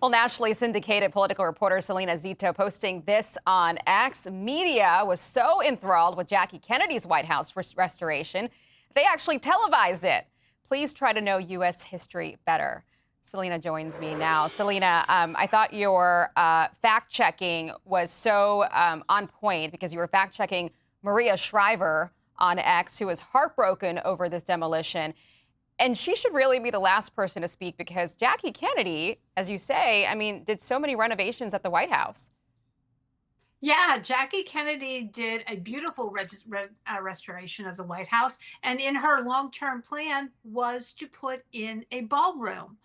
Well, nationally syndicated political reporter Salena Zito posting this on X. Media was so enthralled with Jackie Kennedy's White House restoration, they actually televised it. Please try to know U.S. history better. Salena joins me now. Salena, I thought your fact-checking was so on point because you were fact-checking Maria Shriver on X, who was heartbroken over this demolition. And she should really be the last person to speak because Jackie Kennedy, as you say, I mean, did so many renovations at the White House. Yeah, Jackie Kennedy did a beautiful restoration of the White House, and in her long-term plan was to put in a ballroom.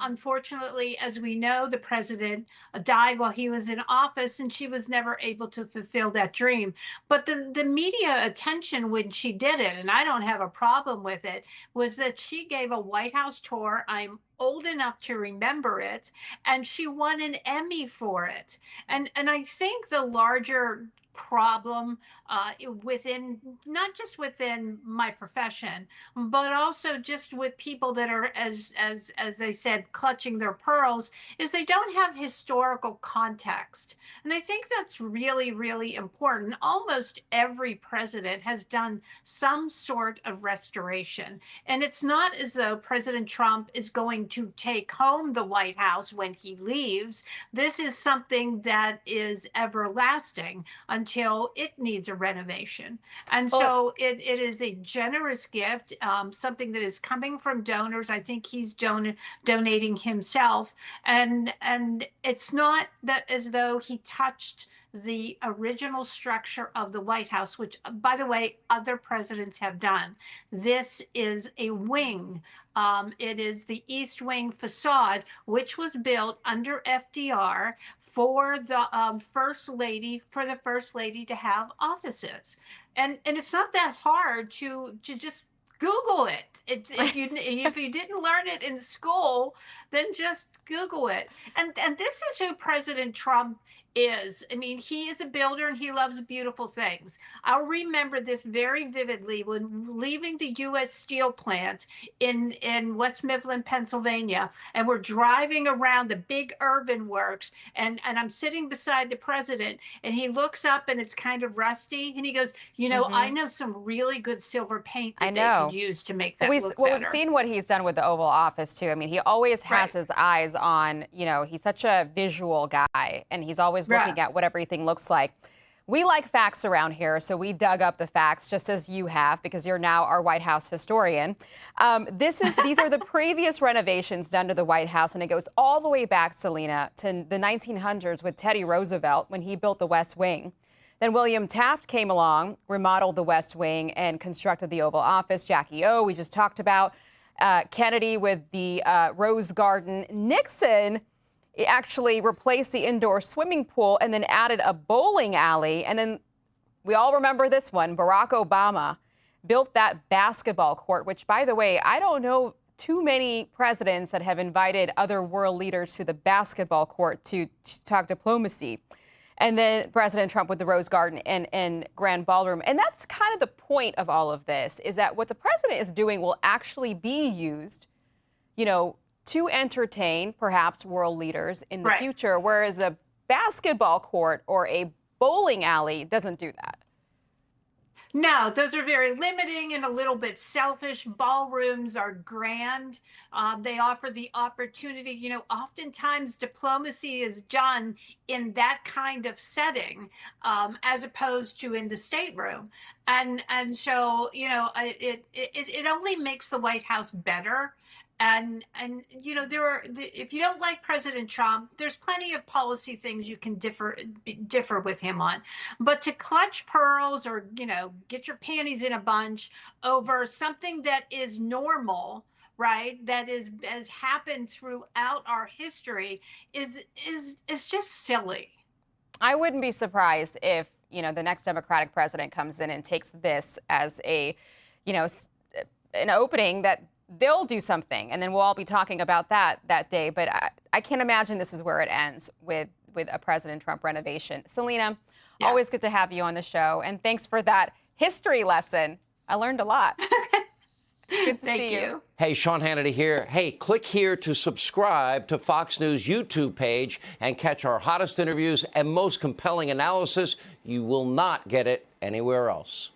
Unfortunately, as we know, the president died while he was in office, and she was never able to fulfill that dream. But the media attention when she did it, and I don't have a problem with it, was that she gave a White House tour. I'm old enough to remember it, and she won an Emmy for it. And I think the larger problem within, not just within my profession, but also just with people that are, as I said, clutching their pearls, is they don't have historical context. And I think that's really, really important. Almost every president has done some sort of restoration. And it's not as though President Trump is going to take home the White House when he leaves. This is something that is everlasting until it needs a renovation. And Well, so it is a generous gift, something that is coming from donors. I think he's donating himself. And it's not that as though he touched the original structure of the White House, which, by the way, other presidents have done. This is a wing. It is the East Wing facade, which was built under FDR for the First Lady, for the First Lady to have offices. And it's not that hard to just Google it. It's if you didn't learn it in school, then just Google it. And this is who President Trump is. I mean, he is a builder and he loves beautiful things. I'll remember this very vividly when leaving the U.S. Steel plant in West Mifflin, Pennsylvania, and we're driving around the big Irvin works, and I'm sitting beside the president, and he looks up and it's kind of rusty, and he goes, I know some really good silver paint I that they could know. use to make Well, that look we've better. seen what he's done with the Oval Office, too. I mean, he always has Right. his eyes on, he's such a visual guy, and he's always Yeah. looking at what everything looks like. We like facts around here, so we dug up the facts, just as you have, because you're now our White House historian. These are the previous renovations done to the White House, and it goes all the way back, Salena, to the 1900s with Teddy Roosevelt when he built the West Wing. Then William Taft came along, remodeled the West Wing, and constructed the Oval Office. Jackie O, we just talked about. Kennedy with the Rose Garden. Nixon actually replaced the indoor swimming pool and then added a bowling alley. And then we all remember this one. Barack Obama built that basketball court, which, by the way, I don't know too many presidents that have invited other world leaders to the basketball court to talk diplomacy. And then President Trump with the Rose Garden and Grand Ballroom. And that's kind of the point of all of this, is that what the president is doing will actually be used, to entertain perhaps world leaders in the Right. future, whereas a basketball court or a bowling alley doesn't do that. No, those are very limiting and a little bit selfish. Ballrooms are grand. They offer the opportunity. Oftentimes diplomacy is done in that kind of setting, as opposed to in the stateroom. And so, it only makes the White House better. And if you don't like President Trump, there's plenty of policy things you can differ with him on. But to clutch pearls or get your panties in a bunch over something that is normal, right, that has happened throughout our history, is just silly. I wouldn't be surprised if, the next Democratic president comes in and takes this as an opening that they'll do something, and then we'll all be talking about that day. But I can't imagine this is where it ends with a President Trump renovation. Salena, Yeah. always good to have you on the show, and thanks for that history lesson. I learned a lot. Good to Thank see you. Hey, Sean Hannity here. Hey, click here to subscribe to Fox News YouTube page and catch our hottest interviews and most compelling analysis. You will not get it anywhere else.